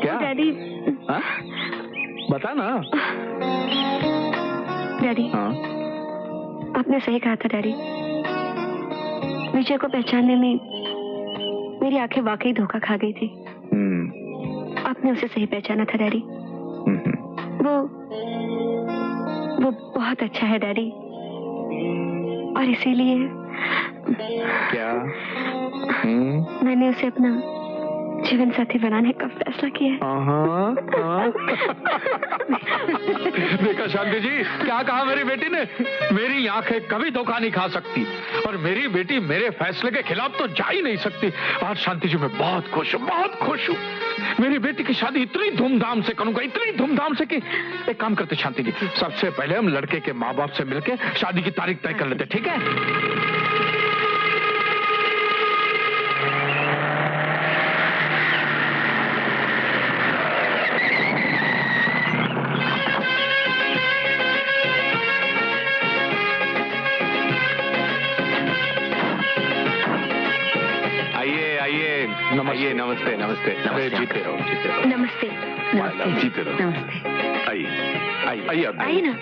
क्या डैडी? हाँ? बता ना। डैडी, हाँ? आपने सही कहा था डैडी। विजय को पहचानने में मेरी आंखें वाकई धोखा खा गई थी। आपने उसे सही पहचाना था डैडी। वो बहुत अच्छा है डैडी, और इसीलिए क्या? मैंने उसे अपना जीवन साथी बनाने का फैसला किया है। देखा शांति जी, क्या कहा मेरी बेटी ने? मेरी आंखें कभी धोखा नहीं खा सकती, और मेरी बेटी मेरे फैसले के खिलाफ तो जा ही नहीं सकती। आज शांति जी मैं बहुत खुश हूँ, बहुत खुश हूँ। मेरी बेटी की शादी इतनी धूमधाम से करूंगा, इतनी धूमधाम से कि एक काम करते शांति जी, सबसे पहले हम लड़के के माँ बाप से मिलके शादी की तारीख तय कर लेते, ठीक है? आइए, नमस्ते नमस्ते। जीते रहो, जीते रहो। नमस्ते। जीते रहो। नमस्ते। आइए आइए आइए ना।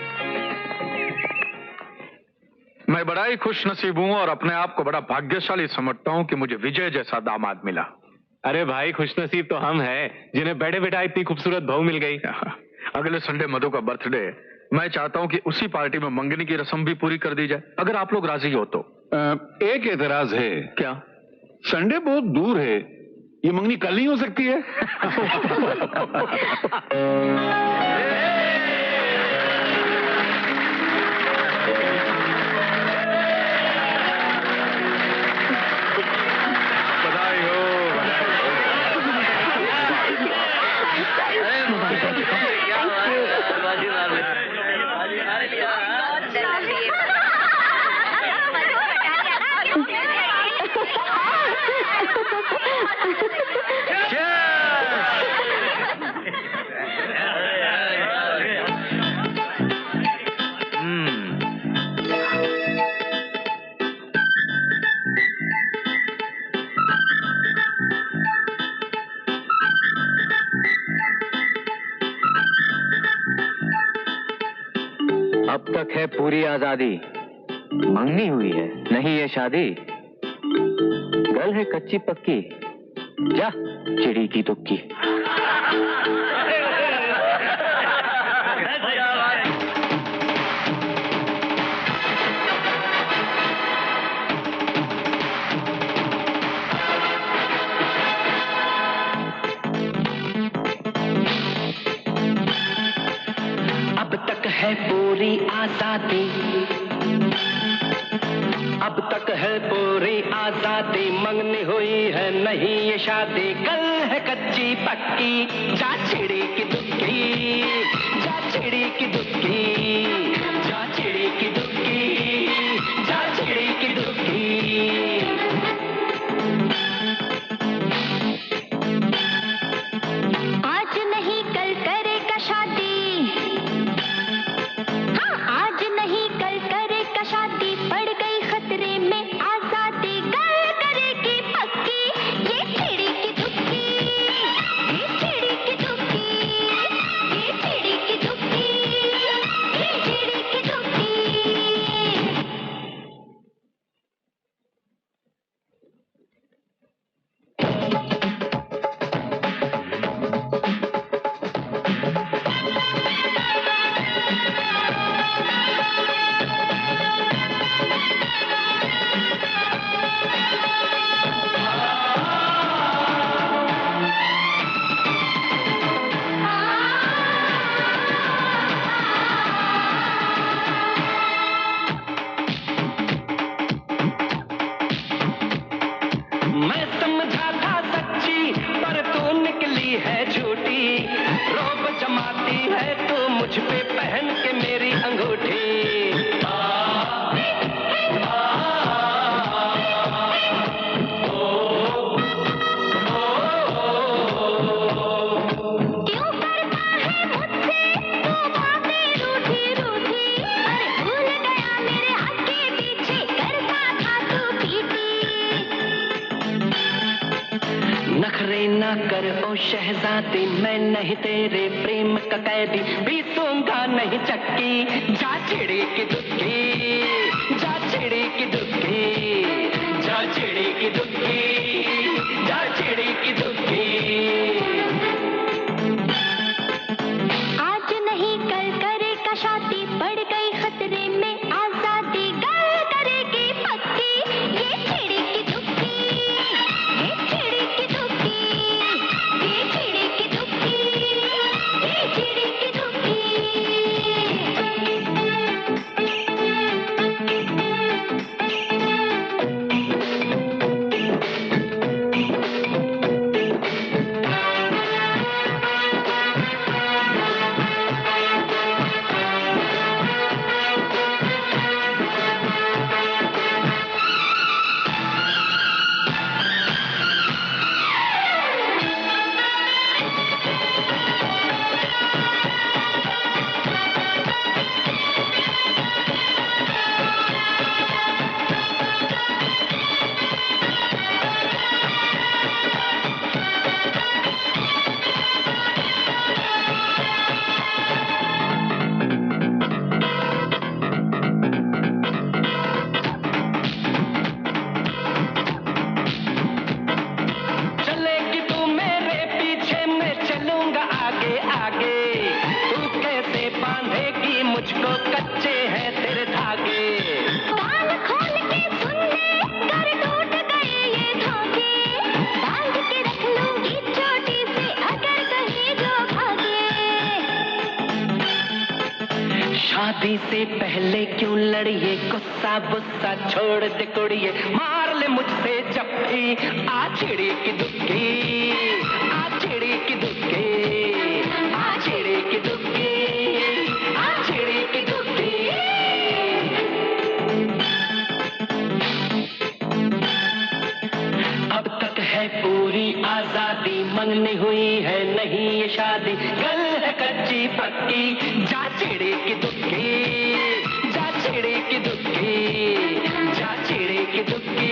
मैं बड़ा ही खुश नसीब हूँ और अपने आप को बड़ा भाग्यशाली समझता हूँ कि मुझे विजय जैसा दामाद मिला। अरे भाई, खुश नसीब तो हम हैं जिन्हें बैठे बैठा इतनी खूबसूरत बहू मिल गई। अगले संडे मधु का बर्थडे, मैं चाहता हूँ कि उसी पार्टी में मंगनी की रस्म भी पूरी कर दी जाए, अगर आप लोग राजी हो तो। एक एतराज है। क्या? संडे बहुत दूर है, ये मंगनी कल नहीं हो सकती है? बधाई हो, अब तक है पूरी आजादी, मंगनी हुई है नहीं ये शादी। गल है कच्ची पक्की, जा चिड़ी की तुक्की। अब तक है पूरी आजादी, अब तक है पूरी आजादी, मंगनी हुई है नहीं ये शादी। कल है कच्ची पक्की, जा चिड़ी की दुक्की, जा चिड़ी की दुक्की, जा चिड़ी की दुक्की, जा चिड़ी की दुक्की। आज नहीं कल करेगा शादी, हाँ आज नहीं कल करेगा शादी, पड़ गई खतरे में आजादी। कल करेगी पक्की ये चिड़ी की दुक्की, ये चिड़ी की दुक्की, ये चिड़ी की दुक्की, ये चिड़ी की दुक्की। मैं समझा था सच्ची पर तू निकली है झूठी, रोब जमाती है तू मुझ पे पहन के मेरी अंगूठी। क्यों करता है मुझसे तू बातें रूठी रूठी, अरे भूल गया मेरे आगे पीछे करता था तू पीटी। नखरे ना कर ओ शहजादी, मैं नहीं तेरे प्रेम का कैदी, बीसूंगा नहीं चक्की। जा चिड़ी की दुक्की, जा चिड़ी की दुक्की, जा चिड़ी की दुक्की, जा चिड़ी की दुक्की। आज नहीं कल करेगा शादी, पड़ गई खतरे में आजादी, गल करेगी पक्की। ये चिड़ी की दुक्की, ये चिड़ी की दुक्की, ये चिड़ी की दुक्की, ये चिड़ी की दुक्की। चलेगी तू मेरे पीछे, मैं चलूंगा आगे आगे। तू कैसे बांधेगी मुझको, कच्चे हैं तेरे धागे। कान खोल के सुन ले, कर टूट गए ये धागे, बांध के रख लूंगी चोटी से, अगर कहीं जो भागे। शादी से पहले क्यों लड़िए, गुस्सा गुस्सा छोड़ दे कुड़िए, मार ले मुझसे जप्पी। आ चिड़ी की दुक्की, आ चिड़ी की दुक्की, आ चिड़ी की दुक्की, आ चिड़ी की दुक्की। अब तक है पूरी आजादी, मंगनी हुई है नहीं ये शादी, गल है कच्ची पक्की। जा चिड़ी की दुक्की, जा चिड़ी की दुक्की, जा चिड़ी की दुक्की,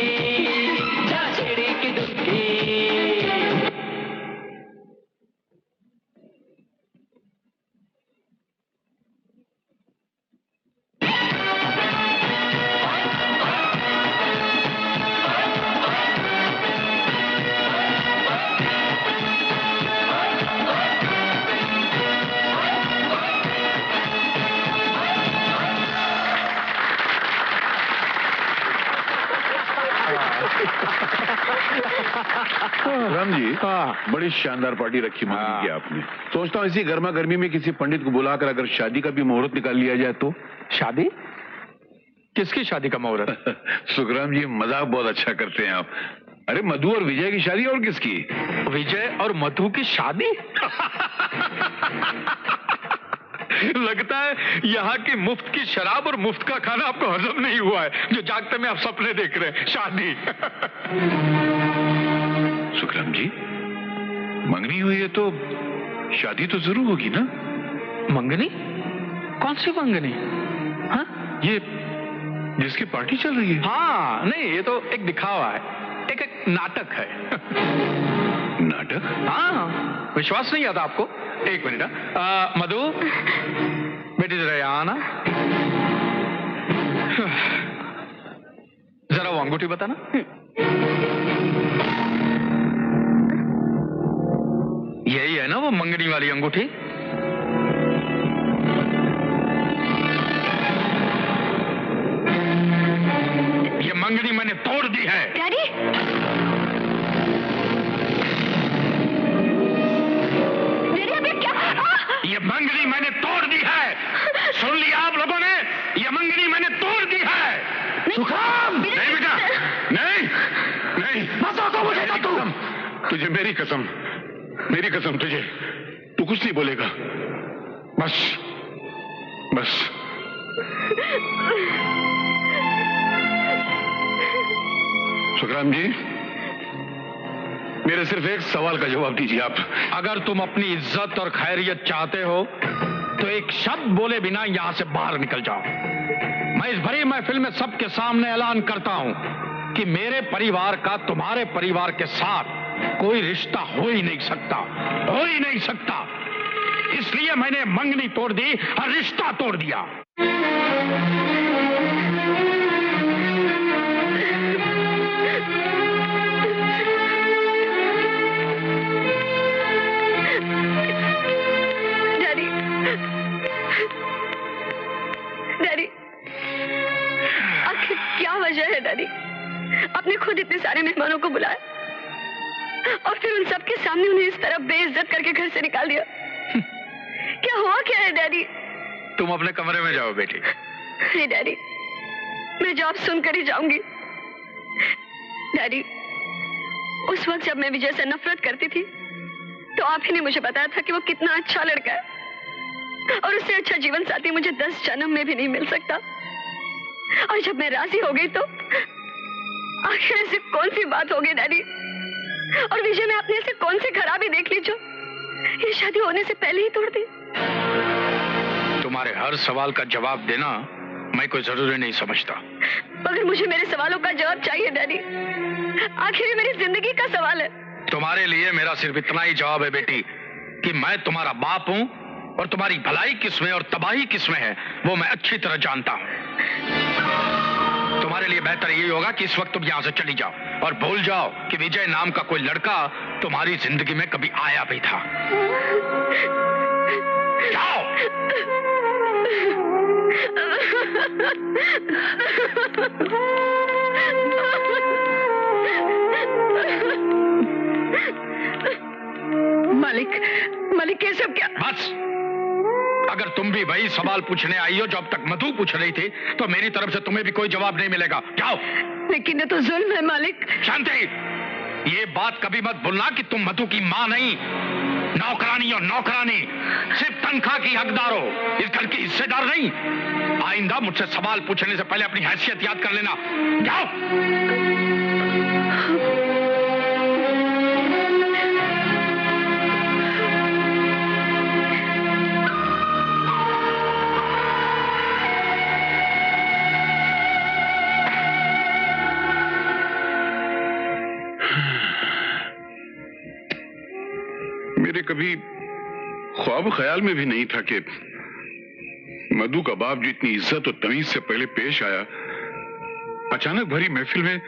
जा चिड़ी की दुक्की। राम जी, हाँ। बड़ी शानदार पार्टी रखी मंगनी की आपने। सोचता हूँ इसी गर्मा गर्मी में किसी पंडित को बुलाकर अगर शादी का भी मुहूर्त निकाल लिया जाए तो। शादी? किसकी शादी का मुहूर्त? सुखराम जी, मजाक बहुत अच्छा करते हैं आप। अरे मधु और विजय की शादी, और किसकी? विजय और मधु की शादी? लगता है यहाँ की मुफ्त की शराब और मुफ्त का खाना आपको हजम नहीं हुआ है, जो जागते में आप सपने देख रहे हैं। शादी? सुखराम जी, मंगनी हुई है तो शादी तो जरूर होगी ना? मंगनी? कौन सी मंगनी? हाँ? ये जिसकी पार्टी चल रही है। हाँ, नहीं, ये तो एक दिखावा है, एक नाटक है। नाटक? हाँ, विश्वास नहीं आता आपको? एक मिनट। मधु, बेटी जरा यहाँ आना। जरा वो अंगूठी बताना। यही है ना वो मंगनी वाली अंगूठी? ये मंगनी मैंने तोड़ दी है। डैडी, ये मंगनी मैंने तोड़ दी है। सुन लिया आप लोगों ने? ये मंगनी मैंने तोड़ दी है। सुखराम! नहीं बेटा, नहीं, नहीं। बता दो मुझे ना तू। तुझे मेरी कसम तुझे, तू कुछ नहीं बोलेगा। बस बस। सुखराम जी, मेरे सिर्फ एक सवाल का जवाब दीजिए आप। अगर तुम अपनी इज्जत और खैरियत चाहते हो तो एक शब्द बोले बिना यहां से बाहर निकल जाओ। मैं इस भरी महफिल में सबके सामने ऐलान करता हूं कि मेरे परिवार का तुम्हारे परिवार के साथ कोई रिश्ता हो ही नहीं सकता, हो ही नहीं सकता। इसलिए मैंने मंगनी तोड़ दी और रिश्ता तोड़ दिया। डैडी, डैडी, आखिर क्या वजह है डैडी? आपने खुद इतने सारे मेहमानों को बुलाया और फिर उन सबके सामने उन्हें इस तरह बेइज्जत करके घर से निकाल दिया। क्या हुआ क्या है डैडी? तुम अपने कमरे में जाओ बेटी। नहीं डैडी, मैं जॉब सुनकर ही जाऊंगी। डैडी, उस वक्त जब मैं विजय से नफरत करती थी तो आप ही ने मुझे बताया था कि वो कितना अच्छा लड़का है और उससे अच्छा जीवन साथी मुझे 10 जन्म में भी नहीं मिल सकता। और जब मैं राजी हो गई तो आखिर ऐसी कौन सी बात हो गई डैडी? और विजय में आपने ऐसे कौन सी खराबी देख ली जो ये शादी होने से पहले ही तोड़ दी? तुम्हारे हर सवाल का जवाब देना मैं कोई जरूरी नहीं समझता। मगर मुझे मेरे सवालों का जवाब चाहिए डैडी। आखिर ये मेरी जिंदगी का सवाल है। तुम्हारे लिए मेरा सिर्फ इतना ही जवाब है बेटी कि मैं तुम्हारा बाप हूं और तुम्हारी भलाई किसमें और तबाही किसमें है वो मैं अच्छी तरह जानता हूं। तुम्हारे लिए बेहतर यही होगा कि इस वक्त तुम यहां से चली जाओ और भूल जाओ कि विजय नाम का कोई लड़का तुम्हारी जिंदगी में कभी आया भी था। जाओ। मालिक ये सब क्या? बस, अगर तुम भी वही सवाल पूछने आई हो जो अब तक मधु पूछ रही थी तो मेरी तरफ से तुम्हें भी कोई जवाब नहीं मिलेगा। जाओ। लेकिन ये तो जुल्म है मालिक। शांति, ये बात कभी मत भूलना कि तुम मधु की मां नहीं, नौकरानी और नौकरानी, सिर्फ तनख्वाह की हकदार हो, इस घर की हिस्सेदार नहीं। आइंदा मुझसे सवाल पूछने से पहले अपनी हैसियत याद कर लेना। जाओ। मेरे कभी ख्वाब ख्याल में भी नहीं था कि मधु का बाप जो इतनी इज्जत और तमीज से पहले पेश आया, अचानक भरी महफिल में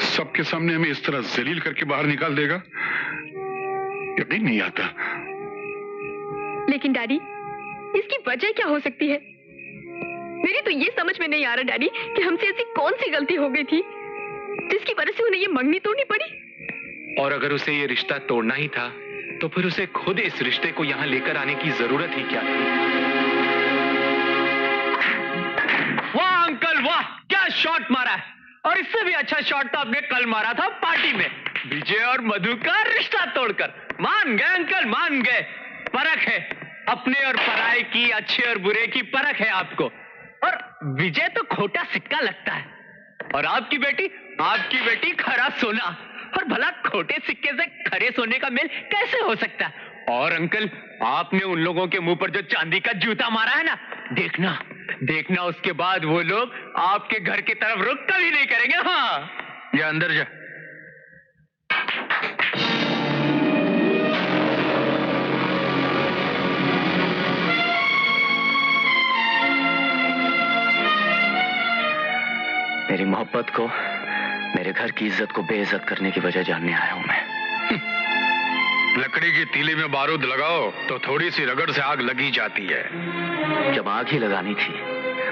सबके सामने हमें इस तरह जलील करके बाहर निकाल देगा। यकीन नहीं आता। लेकिन डैडी, इसकी वजह क्या हो सकती है? मेरी तो ये समझ में नहीं आ रहा डैडी कि हमसे ऐसी कौन सी गलती हो गई थी जिसकी वजह से उन्हें ये मंगनी तोड़नी पड़ी। और अगर उसे ये रिश्ता तोड़ना ही था तो फिर उसे खुद इस रिश्ते को यहाँ लेकर आने की जरूरत ही क्या थी? वाह अंकल वाह, क्या शॉट मारा है! और इससे भी अच्छा शॉट तो आपने कल मारा था पार्टी में, विजय और मधु का रिश्ता तोड़कर। मान गए अंकल, मान गए। परख है अपने और पराये की, अच्छे और बुरे की परख है आपको। और विजय तो खोटा सिक्का लगता है और आपकी बेटी खरा सोना। और भला खोटे सिक्के से खरे सोने का मेल कैसे हो सकता है? और अंकल, आपने उन लोगों के मुंह पर जो चांदी का जूता मारा है ना, देखना उसके बाद वो लोग आपके घर की तरफ रुख कभी नहीं करेंगे। हाँ, या अंदर जा। मेरी मोहब्बत को, मेरे घर की इज्जत को बेइज्जत करने की वजह जानने आया हूं मैं। लकड़ी की तीली में बारूद लगाओ तो थोड़ी सी रगड़ से आग लगी जाती है। जब आग ही लगानी थी,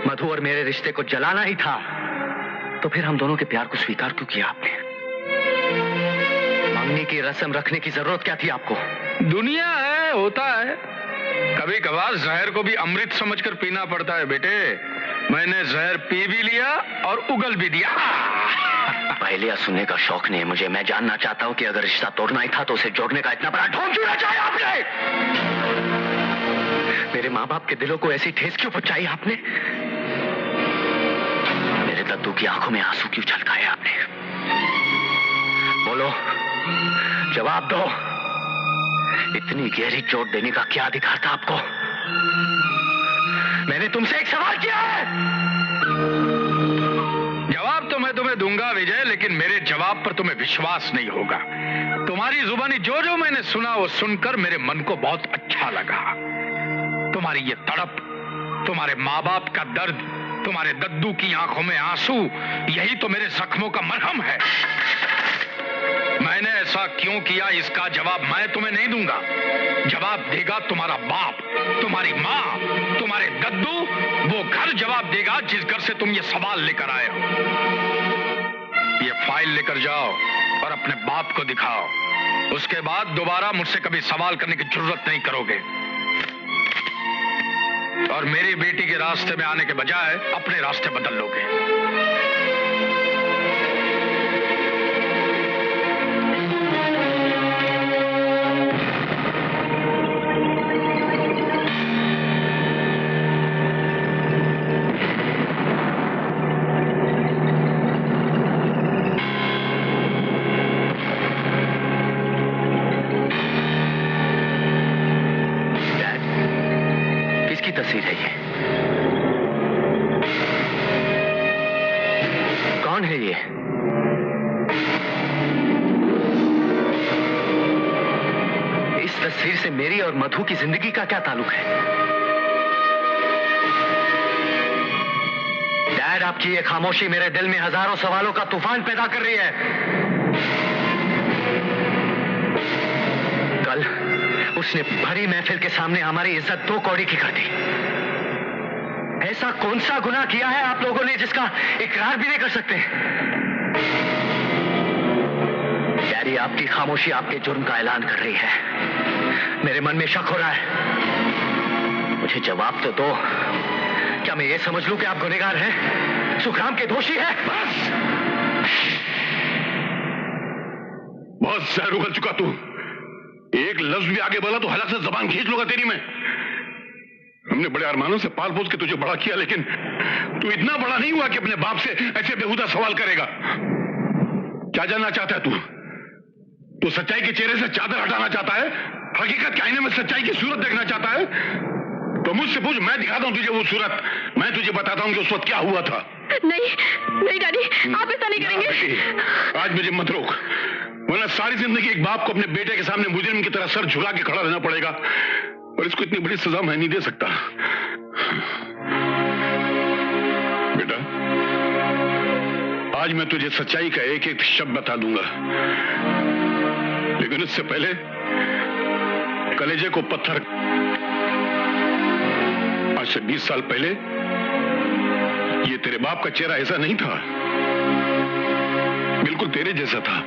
मधु और मेरे रिश्ते को जलाना ही था, तो फिर हम दोनों के प्यार को स्वीकार क्यों किया आपने? मांगने की रस्म रखने की जरूरत क्या थी आपको? दुनिया है, होता है। कभी कभार जहर को भी अमृत समझकर पीना पड़ता है बेटे। मैंने जहर पी भी लिया और उगल भी दिया। पहेलियां सुनने का शौक नहीं है मुझे। मैं जानना चाहता हूं कि अगर रिश्ता तोड़ना ही था तो उसे जोड़ने का इतना बड़ा ढोंग क्यों रचाया आपने? मेरे माँ बाप के दिलों को ऐसी ठेस क्यों पहुंचाई आपने? मेरे दद्दू की आंखों में आंसू क्यों छलकाए आपने? बोलो, जवाब दो। इतनी गहरी चोट देने का क्या अधिकार था आपको? मैंने तुमसे एक सवाल किया है। जवाब तो मैं मैं तुम्हें दूंगा विजय, लेकिन मेरे जवाब पर तुम्हें विश्वास नहीं होगा। तुम्हारी जुबानी जो जो मैंने सुना वो सुनकर मेरे मन को बहुत अच्छा लगा। तुम्हारी ये तड़प, तुम्हारे माँ बाप का दर्द, तुम्हारे दद्दू की आंखों में आंसू, यही तो मेरे जख्मों का मरहम है। मैंने ऐसा क्यों किया इसका जवाब मैं तुम्हें नहीं दूंगा। जवाब देगा तुम्हारा बाप, तुम्हारी माँ, तुम्हारे दद्दू। वो घर जवाब देगा जिस घर से तुम ये सवाल लेकर आए हो। ये फाइल लेकर जाओ और अपने बाप को दिखाओ। उसके बाद दोबारा मुझसे कभी सवाल करने की जरूरत नहीं करोगे। और मेरी बेटी के रास्ते में आने के बजाय अपने रास्ते बदल लोगे। तस्वीर है ये? कौन है ये? इस तस्वीर से मेरी और मधु की जिंदगी का क्या ताल्लुक है? डैड, आपकी ये खामोशी मेरे दिल में हजारों सवालों का तूफान पैदा कर रही है। कल उसने भरी महफिल के सामने हमारी इज्जत दो कौड़ी की कर दी। ऐसा कौन सा गुनाह किया है आप लोगों ने जिसका इकरार भी नहीं कर सकते? डैडी, आपकी खामोशी आपके जुर्म का ऐलान कर रही है। मेरे मन में शक हो रहा है। मुझे जवाब तो दो। क्या मैं ये समझ लूं कि आप गुनहगार हैं, सुखराम के दोषी हैं? बस बहुत जहर उगल चुका तू। एक लफ्ज भी आगे बोला तो हलक से जबान खींच लूंगा तेरी मैं। हमने बड़े अरमानों से पाल पोस के तुझे बड़ा किया, लेकिन तू इतना बड़ा नहीं हुआ कि अपने बाप से ऐसे बेहुदा सवाल करेगा। क्या जानना चाहता है तू? तू सच्चाई के चेहरे से चादर हटाना चाहता है? हकीकत के आईने में सच्चाई की सूरत देखना चाहता है? तो मुझसे पूछ, मैं दिखाता हूं तुझे वो सूरत। मैं तुझे बताता हूं कि उस वक्त क्या हुआ था। नहीं नहीं डैडी, आप ऐसा नहीं करेंगे। आज मुझे मत रोक, वरना सारी जिंदगी एक बाप को अपने बेटे के सामने मुजरिम की तरह सर झुका के खड़ा रहना पड़ेगा। और इसको इतनी बड़ी सजा मैं नहीं दे सकता। बेटा, आज मैं तुझे सच्चाई का एक एक शब्द बता दूंगा, लेकिन उससे पहले कलेजे को पत्थर। आज से 20 साल पहले ये तेरे बाप का चेहरा ऐसा नहीं था, बिल्कुल तेरे जैसा था।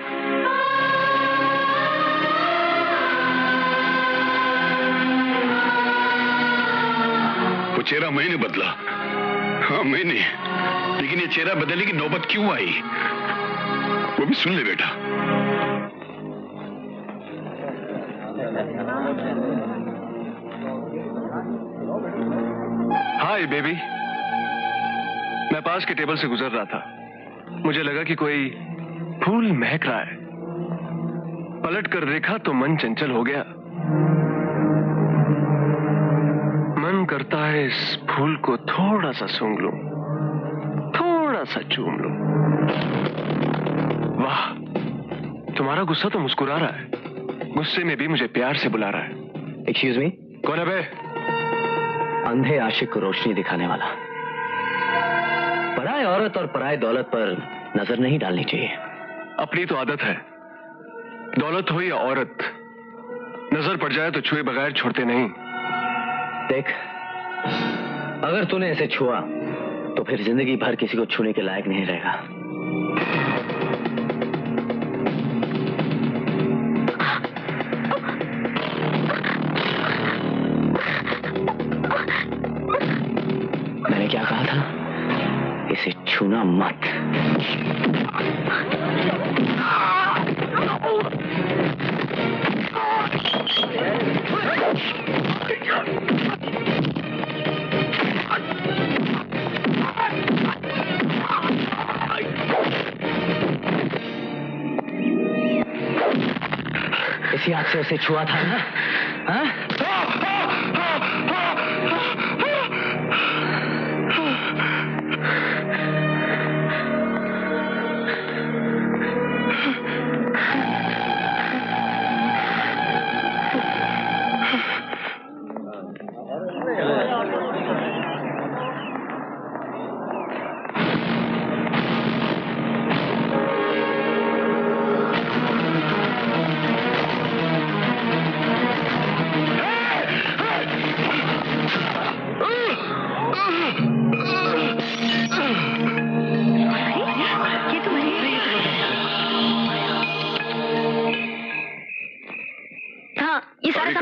वो चेहरा मैंने बदला, हाँ मैंने, लेकिन ये चेहरा बदलने की नौबत क्यों आई वो भी सुन ले बेटा। हाय बेबी, मैं पास के टेबल से गुजर रहा था। मुझे लगा कि कोई फूल महक रहा है। पलट कर देखा तो मन चंचल हो गया। मन करता है इस फूल को थोड़ा सा सूंघ लूं, थोड़ा सा चूम लूं। वाह, तुम्हारा गुस्सा तो मुस्कुरा रहा है, गुस्से में भी मुझे प्यार से बुला रहा है। एक्सक्यूज मी, कौन है बे? अंधे आशिक को रोशनी दिखाने वाला। पराए औरत और पराए दौलत पर नजर नहीं डालनी चाहिए। अपनी तो आदत है, दौलत हो या औरत, नजर पड़ जाए तो छुए बगैर छोड़ते नहीं। देख, अगर तूने इसे छुआ तो फिर जिंदगी भर किसी को छूने के लायक नहीं रहेगा। मैंने क्या कहा था? इसे छूना मत। इसी हाथ से उसे छुआ था ना? हाँ?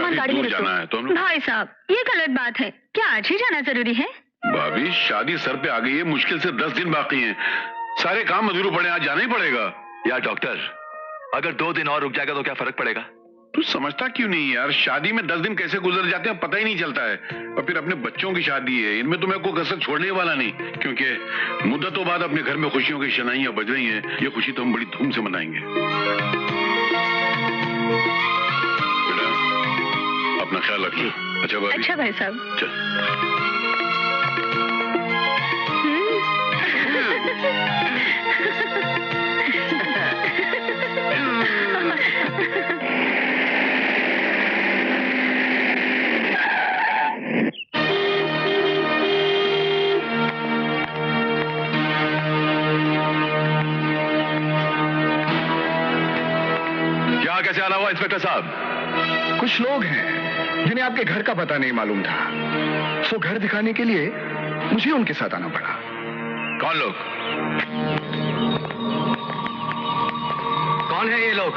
सामान गाड़ी में दूर रख जाना है तो हम लोग। भाई साहब, ये गलत बात है। क्या आज ही जाना जरूरी है? भाभी शादी सर पे आ गई है, मुश्किल से 10 दिन बाकी हैं। सारे काम अधूरे पड़े, आज जाना ही पड़ेगा। यार डॉक्टर, अगर 2 दिन और रुक जाएगा तो क्या फर्क पड़ेगा? तू समझता क्यों नहीं यार, शादी में 10 दिन कैसे गुजर जाते हैं पता ही नहीं चलता है। और फिर अपने बच्चों की शादी है, इनमें तो मैं कोई कसर छोड़ने वाला नहीं, क्योंकि मुद्दतों बाद अपने घर में खुशियों की शनाइयां बज रही हैं। ये खुशी तो हम बड़ी धूम से मनाएंगे। बेटा अपना ख्याल रखना। अच्छा भाभी। अच्छा भाई साहब। चल। क्या कैसे आना हुआ इंस्पेक्टर साहब? कुछ लोग हैं जिन्हें आपके घर का पता नहीं मालूम था, सो घर दिखाने के लिए मुझे उनके साथ आना पड़ा। कौन लोग? कौन है ये लोग?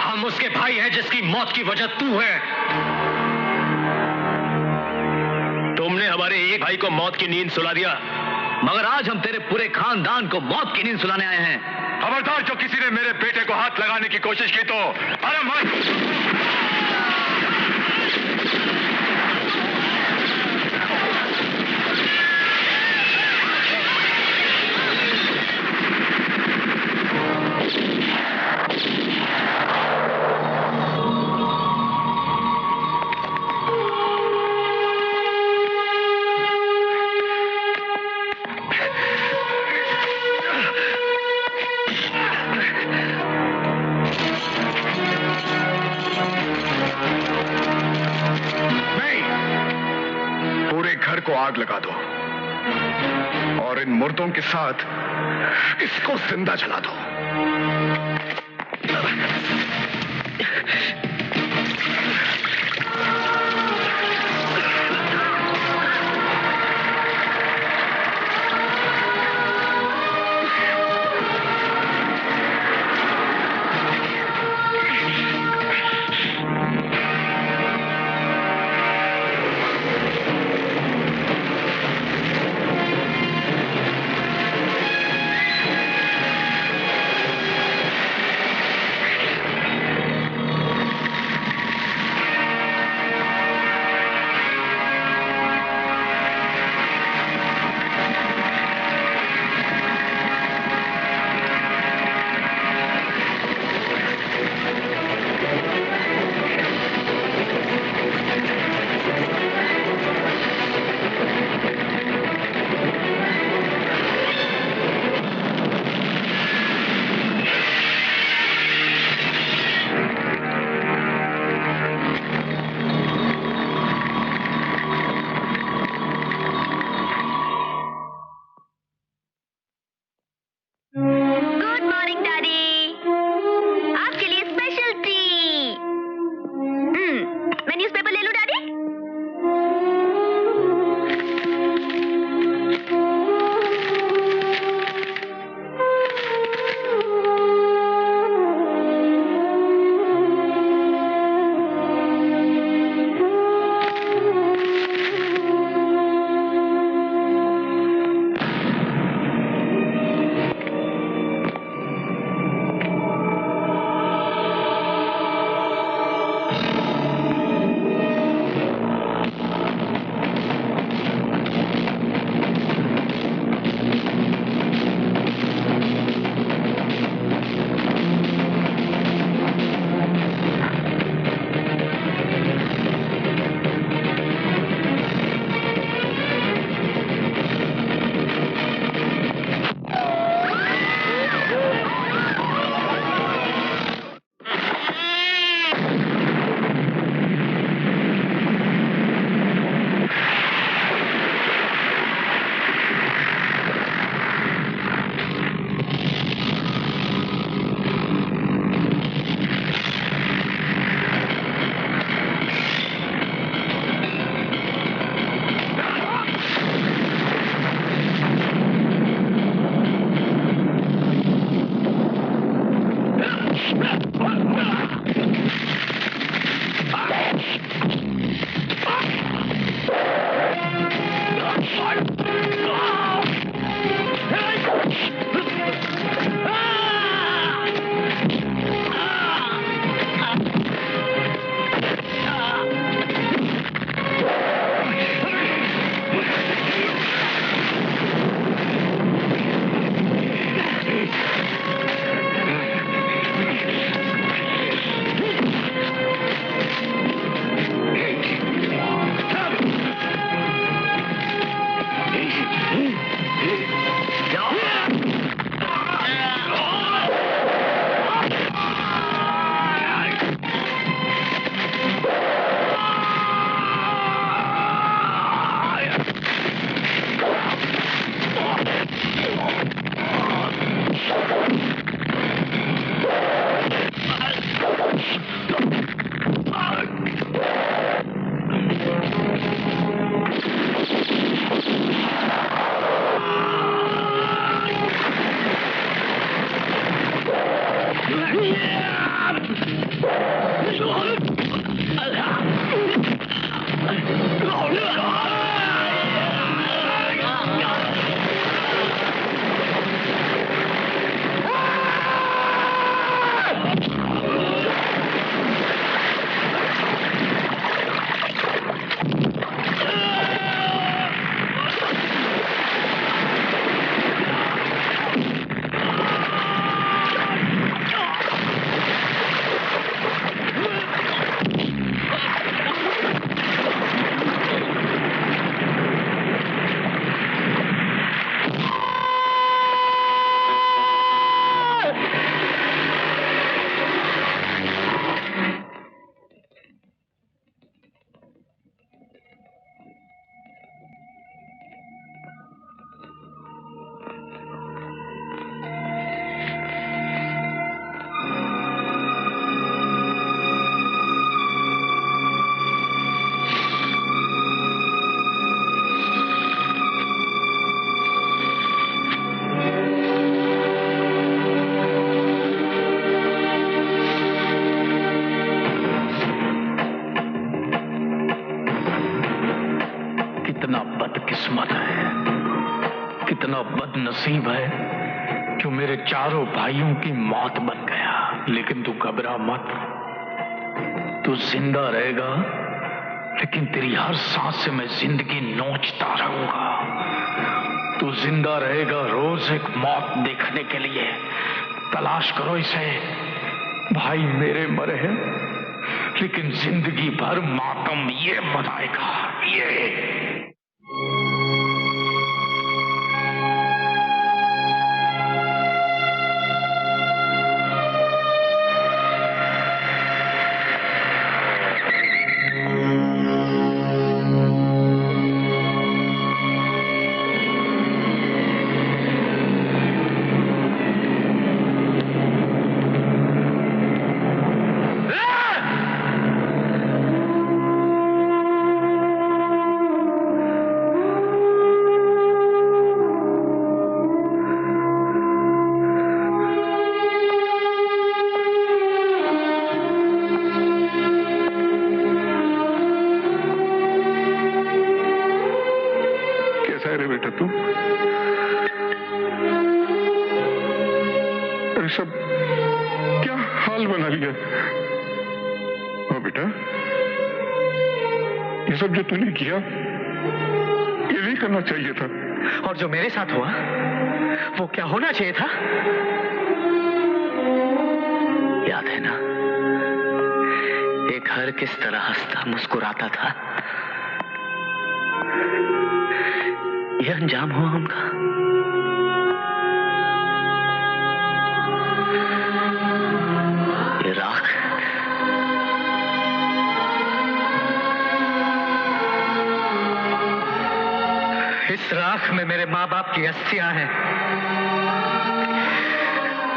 हम उसके भाई हैं जिसकी मौत की वजह तू है। तुमने हमारे एक भाई को मौत की नींद सुला दिया, मगर आज हम तेरे पूरे खानदान को मौत की नींद सुलाने आए हैं। खबरदार जो किसी ने मेरे बेटे को हाथ लगाने की कोशिश की तो अरे को आग लगा दो और इन मुर्दों के साथ इसको जिंदा जला दो। कितना बदकिस्मत है, कितना बदनसीब है जो मेरे चारों भाइयों की मौत बन गया। लेकिन तू घबरा मत, तू जिंदा रहेगा, लेकिन तेरी हर सांस से मैं जिंदगी नोचता रहूंगा। तू जिंदा रहेगा रोज एक मौत देखने के लिए। तलाश करो इसे। भाई मेरे मरे हैं, लेकिन जिंदगी भर मातम ये मनाएगा, ये। सब क्या हाल बना लिया। हाँ बेटा, ये सब जो तूने किया ये नहीं करना चाहिए था। और जो मेरे साथ हुआ वो क्या होना चाहिए था? याद है ना, एक घर किस तरह हंसता मुस्कुराता था। यह अंजाम हुआ उनका। ये राख इस राख में मेरे माँ बाप की अस्थियां हैं।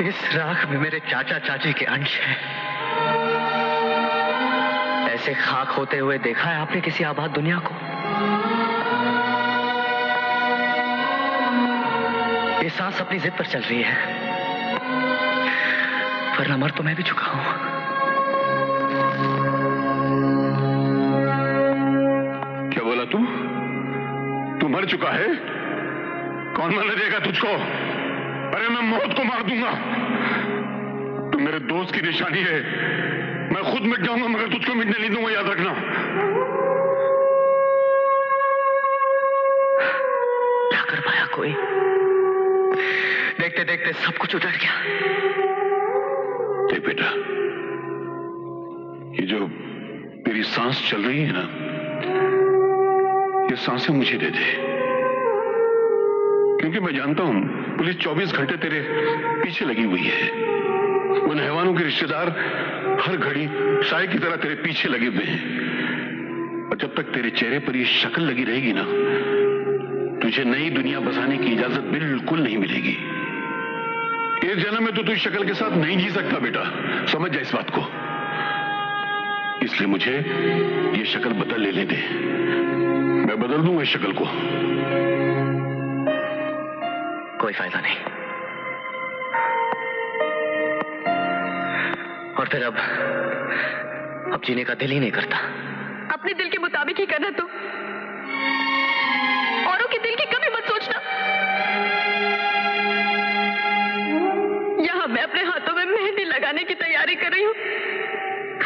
इस राख में मेरे चाचा चाची के अंश हैं। ऐसे खाक होते हुए देखा है आपने किसी आबाद दुनिया को? ये सांस अपनी जिद पर चल रही है, वरना मर तो मैं भी चुका हूं। क्या बोला तू? तू मर चुका है? कौन मरने देगा तुझको? अरे मैं मौत को मार दूंगा। तू मेरे दोस्त की निशानी है। मैं खुद मिट जाऊंगा मगर तुझको मिटने नहीं दूंगा, याद रखना। क्या कर पाया कोई? देखते देखते सब कुछ उजड़ गया। देख बेटा, ये जो तेरी सांस चल रही है ना, ये सांसें मुझे दे दे, क्योंकि मैं जानता हूं पुलिस 24 घंटे तेरे पीछे लगी हुई है। उन हैवानों के रिश्तेदार हर घड़ी साए की तरह तेरे पीछे लगे हुए हैं। और जब तक तेरे चेहरे पर ये शक्ल लगी रहेगी ना, तुझे नई दुनिया बसाने की इजाजत बिल्कुल नहीं मिलेगी। इस जन्म में तो तू इस शक्ल के साथ नहीं जी सकता बेटा, समझ जा इस बात को। इसलिए मुझे ये शक्ल बदल लेने दे, मैं बदल दूंगा इस शक्ल को। कोई फायदा नहीं। और फिर अब जीने का दिल ही नहीं करता। अपने दिल के मुताबिक ही करना तू, औरों के दिल की कमी मत सोचना। यहाँ मैं अपने हाथों में मेहंदी लगाने की तैयारी कर रही हूँ,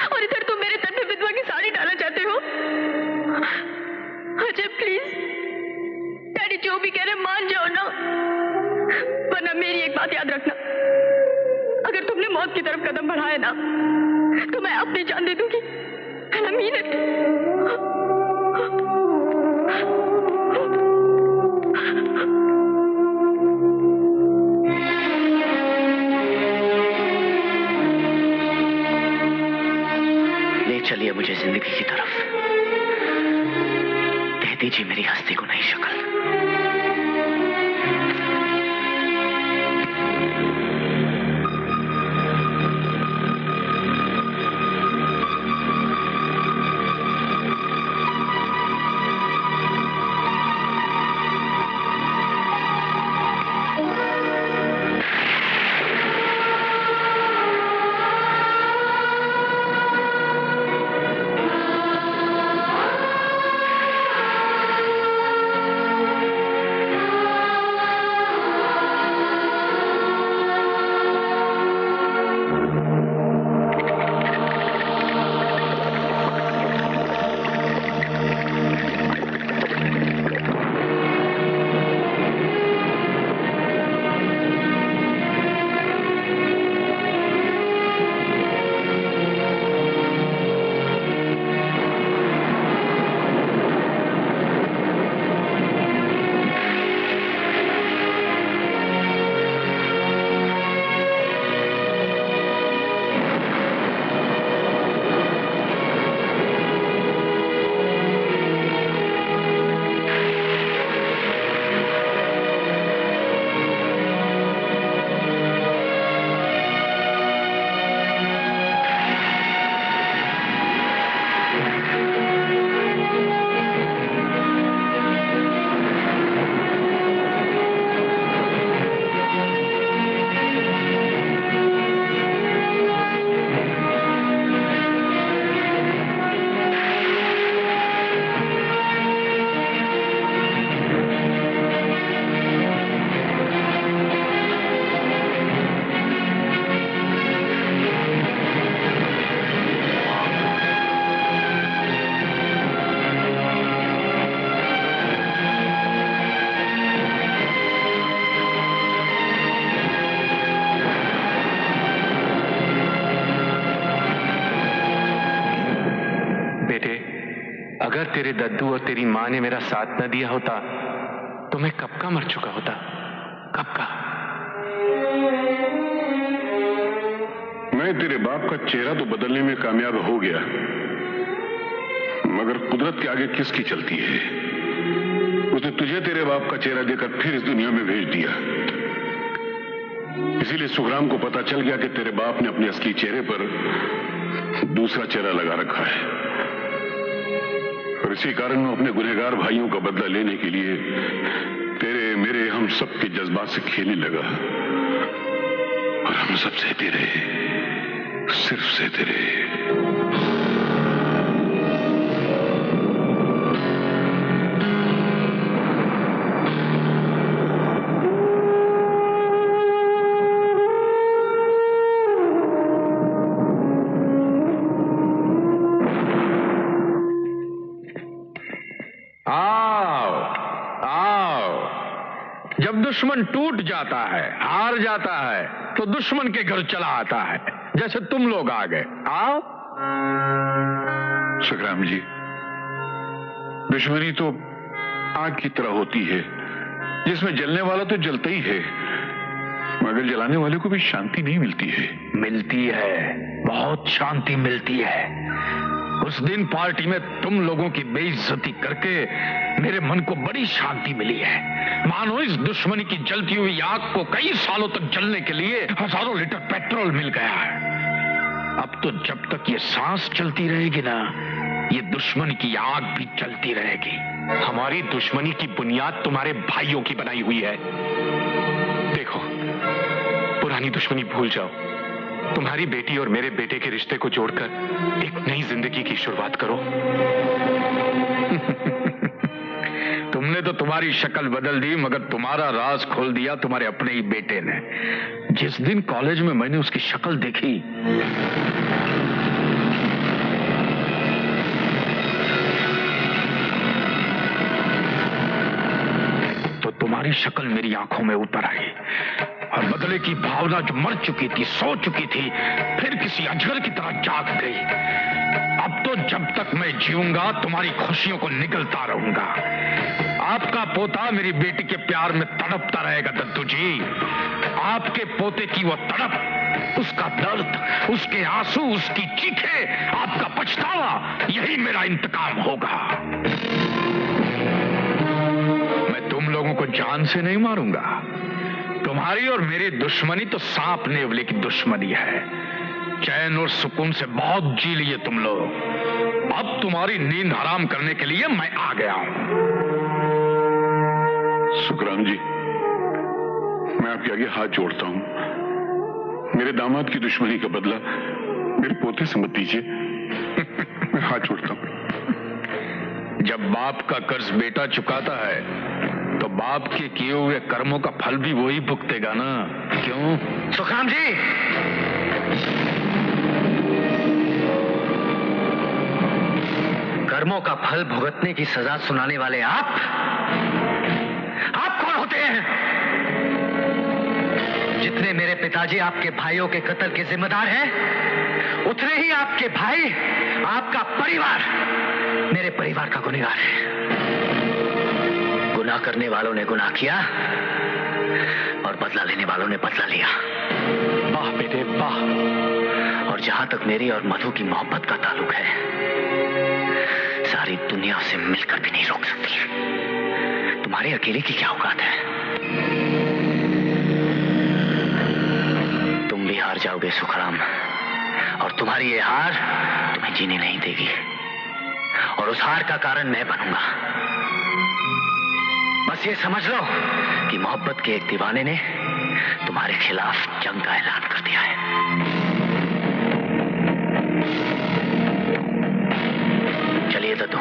और इधर तुम मेरे तन पे विधवा की साड़ी डालना चाहते हो। अजय प्लीज, डैडी जो भी कह रहे मान जाओ ना, वरना मेरी एक बात याद रखना, अगर तुमने मौत की तरफ कदम बढ़ाया ना तो मैं अपनी जान दे दूंगी। I mean it. ले चलिए मुझे जिंदगी की तरफ। दे दीजिए मेरी हस्ती को नई शक्ल। अगर तेरे दद्दू और तेरी माँ ने मेरा साथ न दिया होता तो मैं कब का मर चुका होता, कब का। मैं तेरे बाप का चेहरा तो बदलने में कामयाब हो गया, मगर कुदरत के आगे किसकी चलती है। उसने तुझे तेरे बाप का चेहरा देकर फिर इस दुनिया में भेज दिया। इसीलिए सुखराम को पता चल गया कि तेरे बाप ने अपने असली चेहरे पर दूसरा चेहरा लगा रखा है, और इसी कारण वो अपने गुनहगार भाइयों का बदला लेने के लिए तेरे मेरे हम सब के जज्बात से खेलने लगा, और हम सब सहते रहे, सिर्फ सहते रहे। जब दुश्मन टूट जाता है, हार जाता है, तो दुश्मन के घर चला आता है, जैसे तुम लोग आ गए। आओ। सुखराम जी, दुश्मनी तो आग की तरह होती है, जिसमें जलने वाला तो जलता ही है, मगर जलाने वाले को भी शांति नहीं मिलती है। मिलती है, बहुत शांति मिलती है। उस दिन पार्टी में तुम लोगों की बेइज्जती करके मेरे मन को बड़ी शांति मिली है। मानो इस दुश्मनी की जलती हुई आग को कई सालों तक जलने के लिए हजारों लीटर पेट्रोल मिल गया है। अब तो जब तक ये सांस चलती रहेगी ना, ये दुश्मनी की आग भी चलती रहेगी। हमारी दुश्मनी की बुनियाद तुम्हारे भाइयों की बनाई हुई है। देखो, पुरानी दुश्मनी भूल जाओ, तुम्हारी बेटी और मेरे बेटे के रिश्ते को जोड़कर एक नई जिंदगी की शुरुआत करो। तुमने तो तुम्हारी शक्ल बदल दी, मगर तुम्हारा राज खोल दिया तुम्हारे अपने ही बेटे ने। जिस दिन कॉलेज में मैंने उसकी शक्ल देखी, तो तुम्हारी शक्ल मेरी आंखों में उतर आई, और बदले की भावना जो मर चुकी थी, सो चुकी थी, फिर किसी अजगर की तरह जाग गई। अब तो जब तक मैं जीऊंगा तुम्हारी खुशियों को निगलता रहूंगा। आपका पोता मेरी बेटी के प्यार में तड़पता रहेगा दद्दू जी। आपके पोते की वो तड़प, उसका दर्द, उसके आंसू, उसकी चीखें, आपका पछतावा, यही मेरा इंतकाम होगा। मैं तुम लोगों को जान से नहीं मारूंगा। तुम्हारी और मेरी दुश्मनी तो सांप नेवले की दुश्मनी है। चैन और सुकून से बहुत जी लिए तुम लोग। अब तुम्हारी नींद हराम करने के लिए मैं आ गया हूं। सुखराम जी, मैं आपके आगे हाथ जोड़ता हूं। मेरे दामाद की दुश्मनी का बदला मेरे पोते से मत दीजिए। मैं हाथ जोड़ता हूं। जब बाप का कर्ज बेटा चुकाता है, तो बाप के किए हुए कर्मों का फल भी वही भुगतेगा ना, क्यों? सुखराम जी, कर्मों का फल भुगतने की सजा सुनाने वाले आप कौन होते हैं? जितने मेरे पिताजी आपके भाइयों के कत्ल के जिम्मेदार हैं, उतने ही आपके भाई, आपका परिवार मेरे परिवार का गुनहगार है। गुनाह करने वालों ने गुनाह किया और बदला लेने वालों ने बदला लिया। वाह बेटे वाह। और जहां तक मेरी और मधु की मोहब्बत का ताल्लुक है, सारी दुनिया उसे मिलकर भी नहीं रोक सकती। तुम्हारी अकेले की क्या औकात है? तुम भी हार जाओगे सुखराम, और तुम्हारी ये हार तुम्हें जीने नहीं देगी, और उस हार का कारण मैं बनूंगा। बस ये समझ लो कि मोहब्बत के एक दीवाने ने तुम्हारे खिलाफ जंग का ऐलान कर दिया है। चलिए दद्दू।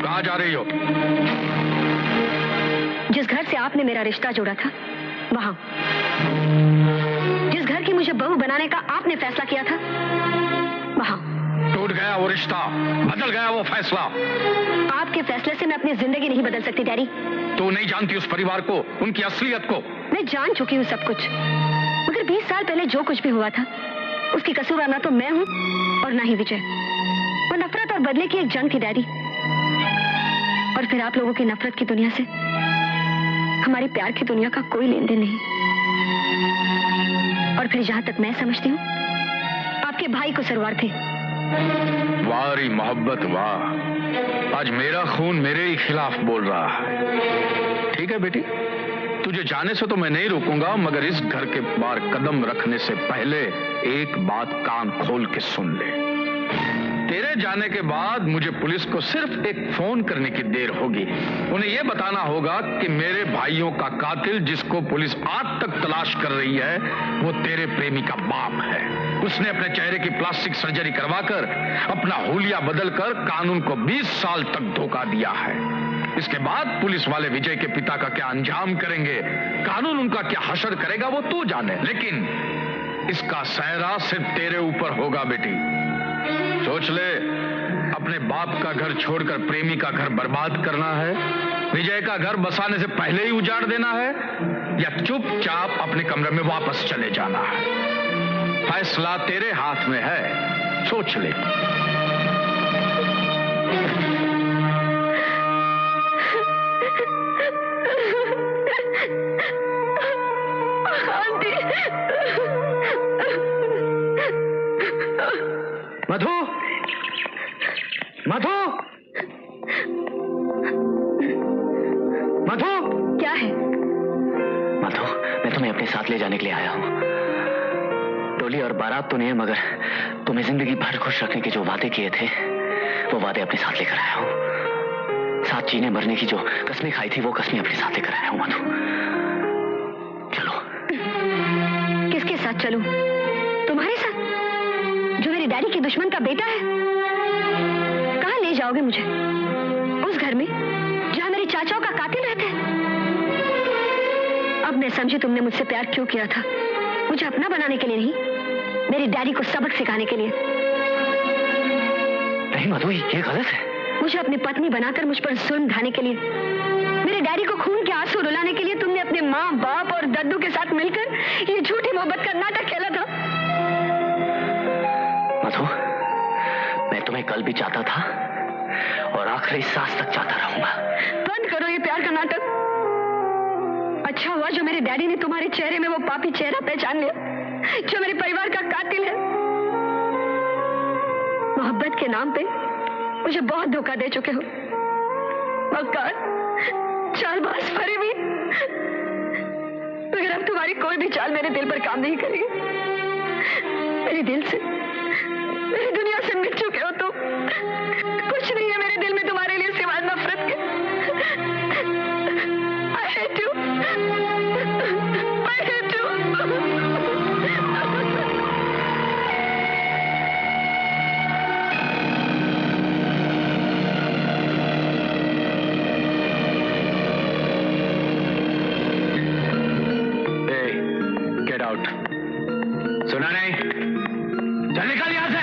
कहाँ जा रही हो? जिस घर से आपने मेरा रिश्ता जोड़ा था, वहां। जिस घर की मुझे बहू बनाने का आपने फैसला किया था, वहां। तो टूट गया वो रिश्ता, बदल गया वो फैसला। आपके फैसले से मैं अपनी जिंदगी नहीं बदल सकती डैडी। तू नहीं जानती उस परिवार को, उनकी असलियत को। मैं जान चुकी हूँ सब कुछ, मगर 20 साल पहले जो कुछ भी हुआ था उसकी कसूरवार ना तो मैं हूँ और ना ही विजय। वो नफरत और बदले की एक जंग थी डैडी, और फिर आप लोगों की नफरत की दुनिया से हमारी प्यार की दुनिया का कोई लेन देन नहीं। और फिर जहां तक मैं समझती हूँ आपके भाई को सरवार थे। वारी मोहब्बत वाह, आज मेरा खून मेरे ही खिलाफ बोल रहा है। ठीक है बेटी, तुझे जाने से तो मैं नहीं रोकूंगा, मगर इस घर के बाहर कदम रखने से पहले एक बात कान खोल के सुन ले। तेरे जाने के बाद मुझे पुलिस को सिर्फ एक फोन करने की देर होगी। उन्हें यह बताना होगा कि मेरे भाइयों का कातिल, जिसको पुलिस आज तक तलाश कर रही है, वो तेरे प्रेमी का बाप है। उसने अपने चेहरे की प्लास्टिक सर्जरी करवाकर अपना हुलिया बदलकर कानून को 20 साल तक धोखा दिया है। इसके बाद पुलिस वाले विजय के पिता का क्या अंजाम करेंगे, कानून उनका क्या हशर करेगा, वो तू जाने। लेकिन इसका सहरा सिर्फ तेरे ऊपर होगा बेटी। सोच ले, अपने बाप का घर छोड़कर प्रेमी का घर बर्बाद करना है, विजय का घर बसाने से पहले ही उजाड़ देना है, या चुपचाप अपने कमरे में वापस चले जाना है। फैसला तेरे हाथ में है, सोच ले। मधु, मधु, मधु, क्या है? मधु, मैं तुम्हें अपने साथ ले जाने के लिए आया हूँ। डोली और बारात तो नहीं है, मगर तुम्हें जिंदगी भर खुश रखने के जो वादे किए थे, वो वादे अपने साथ लेकर आया हूँ। साथ जीने मरने की जो कसमें खाई थी, वो कसमें अपने साथ लेकर आया हूँ। मधु, चलो। किसके साथ चलूं? तुम्हारे साथ, जो मेरे डैडी के दुश्मन का बेटा है? कहां ले जाओगे मुझे? उस घर में जहां मेरे चाचाओं का कातिल रहते हैं? अब मैं समझी तुमने मुझसे प्यार क्यों किया था। मुझे अपना बनाने के लिए नहीं, मेरे डैडी को सबक सिखाने के लिए। नहीं मधु, ये गलत है। मुझे अपनी पत्नी बनाकर मुझ पर जुल्म ढाने के लिए, मेरे डैडी को खून के आंसू रुलाने के लिए तुमने अपने माँ, बाप और दद्दू के साथ मिलकर ये झूठी मोहब्बत का नाटक खेला था। मधु, मैं तुम्हें कल भी चाहता था और आखिरी सांस तक चाहता रहूंगा। बंद करो ये प्यार का नाटक। अच्छा हुआ जो मेरे डैडी ने तुम्हारे चेहरे में वो पापी चेहरा पहचान लिया, जो मेरे परिवार का कातिल है। मोहब्बत के नाम पे मुझे बहुत धोखा दे चुके हो। मक्कार, चालबाज, फरेबी, मगर अब तुम्हारी कोई भी चाल मेरे दिल पर काम नहीं करेगी। मेरे दिल से, मेरी दुनिया से मिट चुके हो तुम। कुछ नहीं है मेरे दिल में तुम्हारे लिए सिवाय नफरत के। I hate you. I hate you. सुना नहीं? चल निकल यहां से।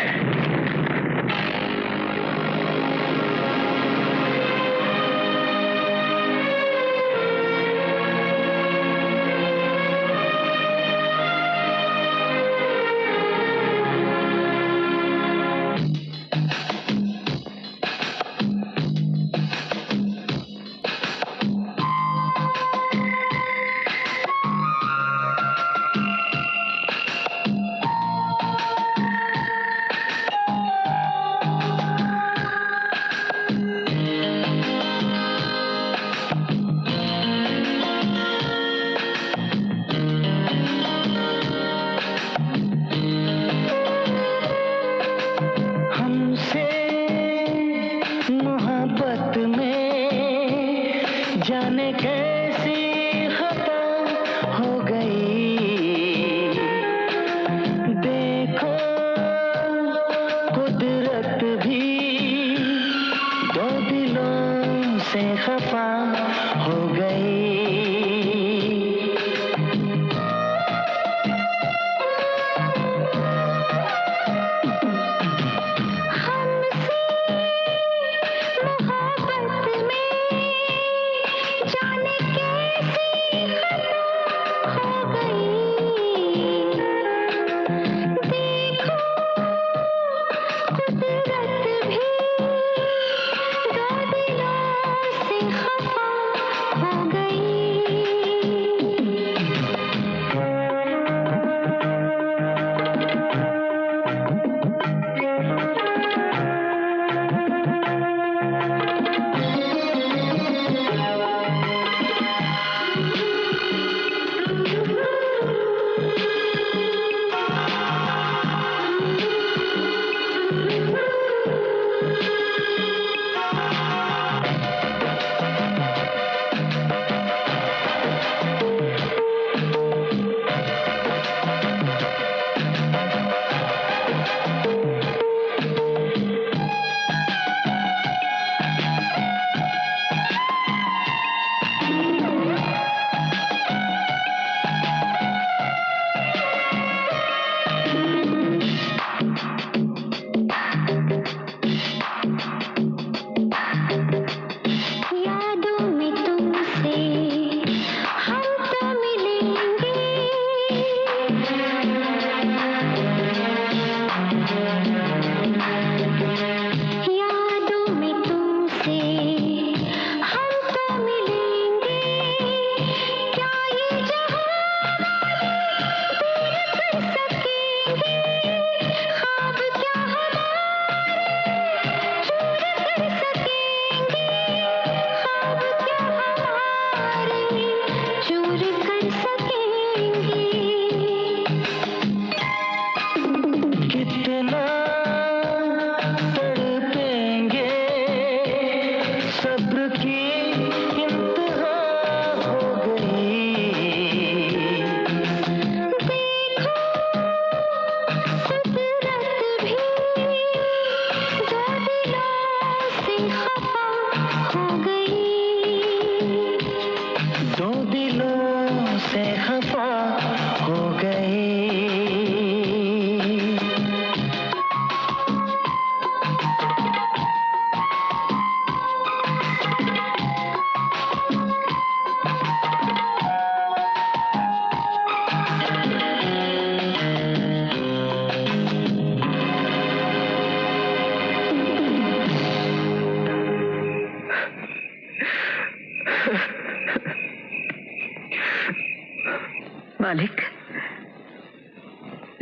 मालिक,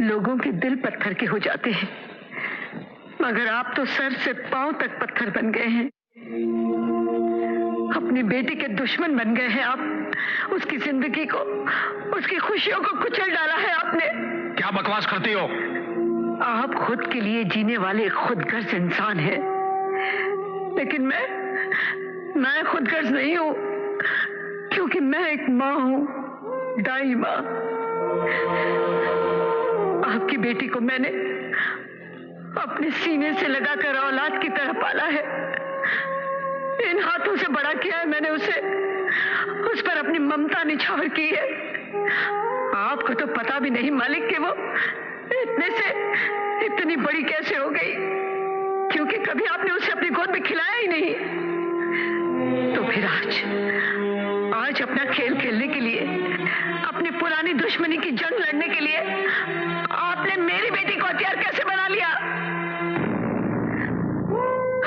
लोगों के दिल पत्थर के हो जाते हैं, मगर आप तो सर से पांव तक पत्थर बन गए हैं। अपनी बेटी के दुश्मन बन गए हैं आप। उसकी जिंदगी को, उसकी खुशियों को कुचल डाला है आपने। क्या बकवास करती हो? आप खुद के लिए जीने वाले खुदगर्ज इंसान हैं, लेकिन मैं खुदगर्ज नहीं हूं, क्योंकि मैं एक मां हूं, दाई मां। आपकी बेटी को मैंने अपने सीने से लगाकर औलाद की तरह पाला है। इन हाथों से बड़ा किया है मैंने उसे, उस पर अपनी ममता निछावर की है। आपको तो पता भी नहीं मालिक कि वो इतने से इतनी बड़ी कैसे हो गई, क्योंकि कभी आपने उसे अपनी गोद में खिलाया ही नहीं। तो फिर आज अपना खेल खेलने के लिए, अपनी पुरानी दुश्मनी की जंग लड़ने के लिए आपने मेरी बेटी को हथियार कैसे बना लिया?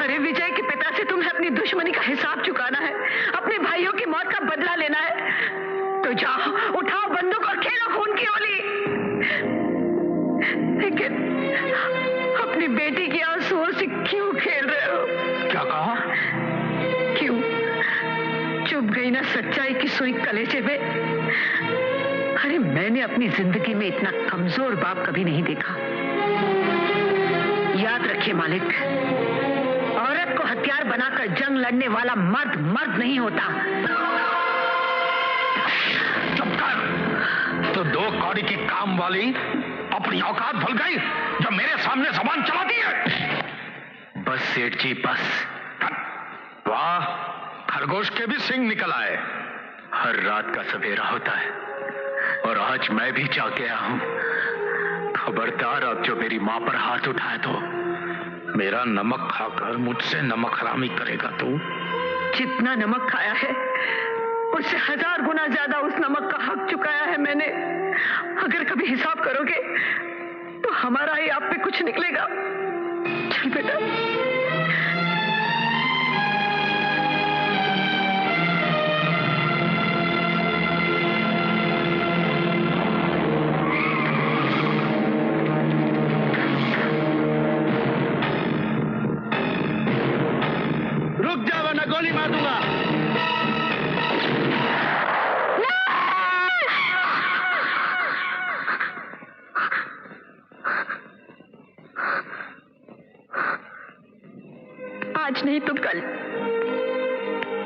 अरे विजय के पिता से तुम्हें अपनी दुश्मनी का हिसाब चुकाना है, अपने भाइयों की मौत का बदला लेना है, तो जाओ, उठाओ बंदूक और खेलो खून की होली। लेकिन अपनी बेटी की आंसुओं से क्यों खेल रहे हो? क्या कहा? क्यों चुप गई ना सच्चाई की सुई कलेजे में? अरे मैंने अपनी जिंदगी में इतना कमजोर बाप कभी नहीं देखा। याद रखिए मालिक, औरत को हथियार बनाकर जंग लड़ने वाला मर्द मर्द नहीं होता। चुप कर। तो दो कौड़ी की काम वाली अपनी औकात भूल गई जो मेरे सामने जबान चलाती है। बस सेठ जी बस। वाह, खरगोश के भी सिंग निकल आए। हर रात का सवेरा होता है और आज मैं भी जाग गया हूं। खबरदार, अब जो मेरी मां पर हाथ उठाए तो मेरा नमक खाकर मुझसे नमक हरामी करेगा तू? जितना नमक खाया है उससे 1000 गुना ज्यादा उस नमक का हक चुकाया है मैंने। अगर कभी हिसाब करोगे तो हमारा ही आप पे कुछ निकलेगा। चल बेटा। रुक जा वरना गोली मार दूंगा। आज नहीं तो कल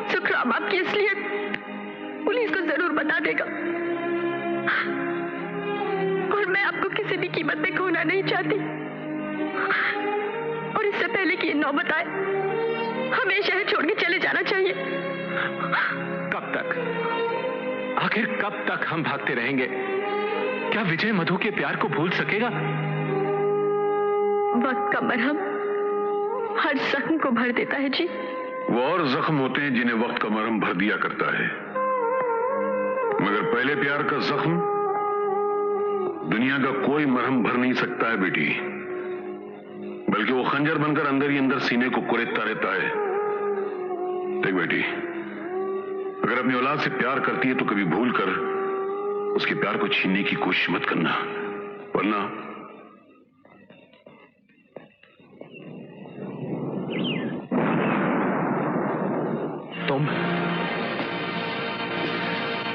सुखराम आपकी असलियत पुलिस को जरूर बता देगा, और मैं आपको किसी भी कीमत पे खोना नहीं चाहती। और इससे पहले कि ये नौबत आए, हमें शहर छोड़ के चले जाना चाहिए। कब तक, आखिर कब तक हम भागते रहेंगे? क्या विजय मधु के प्यार को भूल सकेगा? वक्त का मरहम हर जख्म को भर देता है जी। वो और जख्म होते हैं जिन्हें वक्त का मरहम भर दिया करता है, मगर पहले प्यार का जख्म दुनिया का कोई मरहम भर नहीं सकता है बेटी, बल्कि वो खंजर बनकर अंदर ही अंदर सीने को कुरेदता रहता है। देख बेटी, अगर अपनी औलाद से प्यार करती है तो कभी भूल कर उसके प्यार को छीनने की कोशिश मत करना, वरना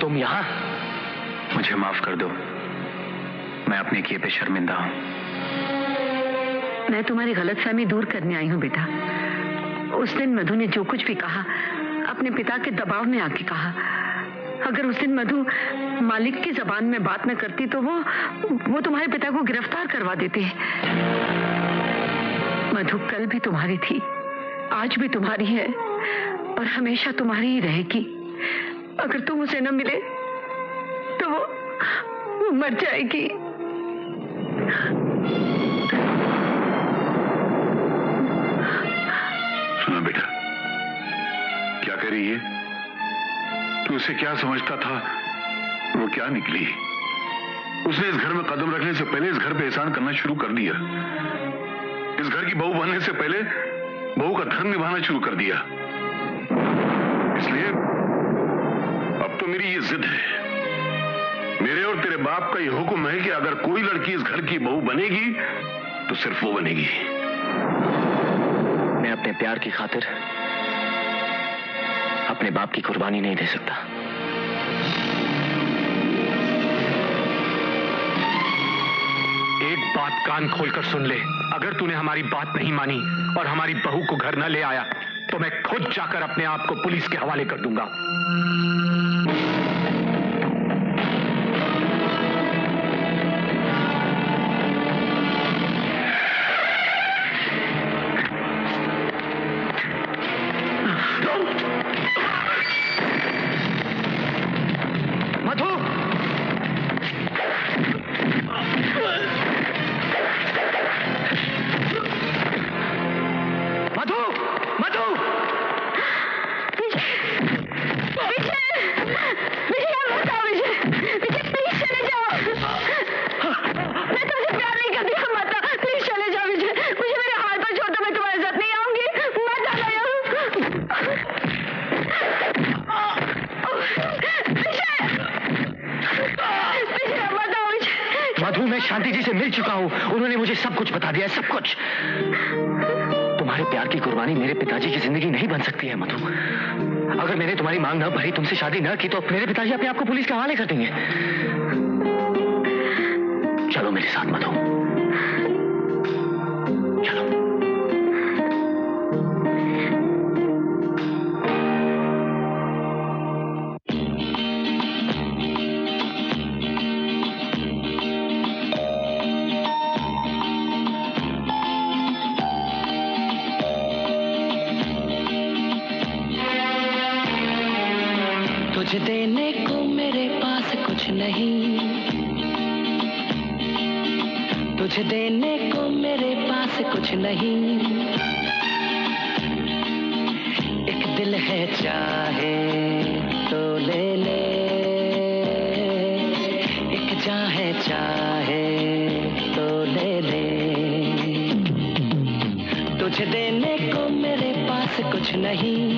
तुम यहां? मुझे माफ कर दो, मैं अपने किए पे शर्मिंदा हूं। मैं तुम्हारी गलतफहमी दूर करने आई हूं बेटा। उस दिन मधु ने जो कुछ भी कहा अपने पिता के दबाव में आके कहा। अगर उस दिन मधु मालिक की जबान में बात न करती तो वो तुम्हारे पिता को गिरफ्तार करवा देते। मधु कल भी तुम्हारी थी, आज भी तुम्हारी है और हमेशा तुम्हारी ही रहेगी। अगर तुम उसे न मिले तो वो मर जाएगी। सुना बेटा, क्या कह रही है? तू उसे क्या समझता था, वो क्या निकली? उसने इस घर में कदम रखने से पहले इस घर पे एहसान करना शुरू कर दिया। इस घर की बहू बनने से पहले बहू का धर्म निभाना शुरू कर दिया। इसलिए अब तो मेरी ये जिद है मेरे और तेरे बाप का ये हुक्म है कि अगर कोई लड़की इस घर की बहू बनेगी तो सिर्फ वो बनेगी। मैं अपने प्यार की खातिर अपने बाप की कुर्बानी नहीं दे सकता। एक बात कान खोलकर सुन ले, अगर तूने हमारी बात नहीं मानी और हमारी बहू को घर न ले आया तो मैं खुद जाकर अपने आप को पुलिस के हवाले कर दूंगा। शांति जी से मिल चुका हूं, उन्होंने मुझे सब कुछ बता दिया है, सब कुछ। तुम्हारे प्यार की कुर्बानी मेरे पिताजी की जिंदगी नहीं बन सकती है मधु। अगर मैंने तुम्हारी मांग न भरी, तुमसे शादी न की तो मेरे पिताजी अपने आप को पुलिस के हवाले कर देंगे। चलो मेरे साथ मधु, चलो। तुझे देने को मेरे पास कुछ नहीं, तुझे देने को मेरे पास कुछ नहीं। एक दिल है चाहे तो ले ले, एक जान है चाहे तो ले ले। तुझे देने को मेरे पास कुछ नहीं,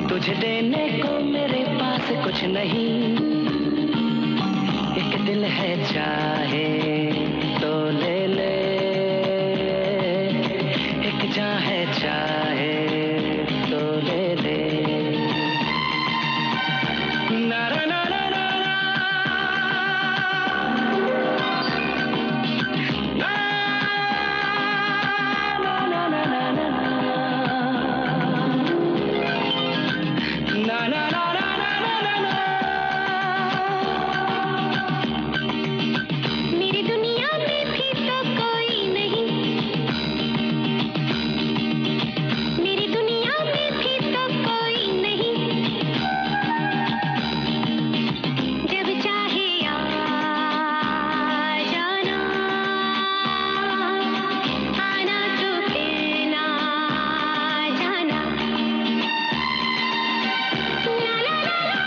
तुझे देने को मेरे पास कुछ नहीं। एक दिल है चाहे तो ले ले, एक जान है चाहे तो ले ले। ना ना ना ना ना मेरी दुनिया में भी तो कोई नहीं, मेरी दुनिया में भी तो कोई नहीं। जब चाहे आ जाना, आना तो फिर ना जाना। ला ला ला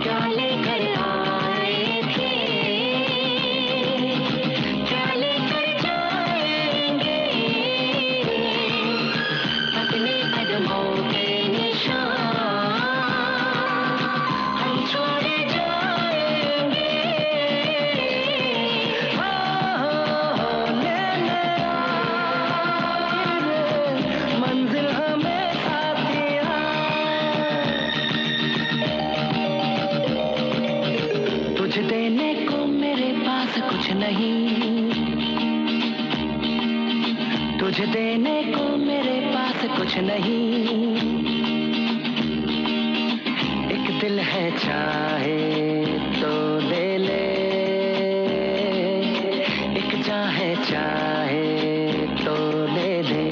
क्या लेकर आए थे, क्या लेकर जाएंगे। अपने कदमों के निशान हम छोड़े जाएंगे। ले ले मंजिल हमें साथिया। तुझे देने को मेरे पास कुछ नहीं, तुझे देने को मेरे पास कुछ नहीं। एक दिल है चाहे तो ले ले, एक जान है चाहे तो ले ले।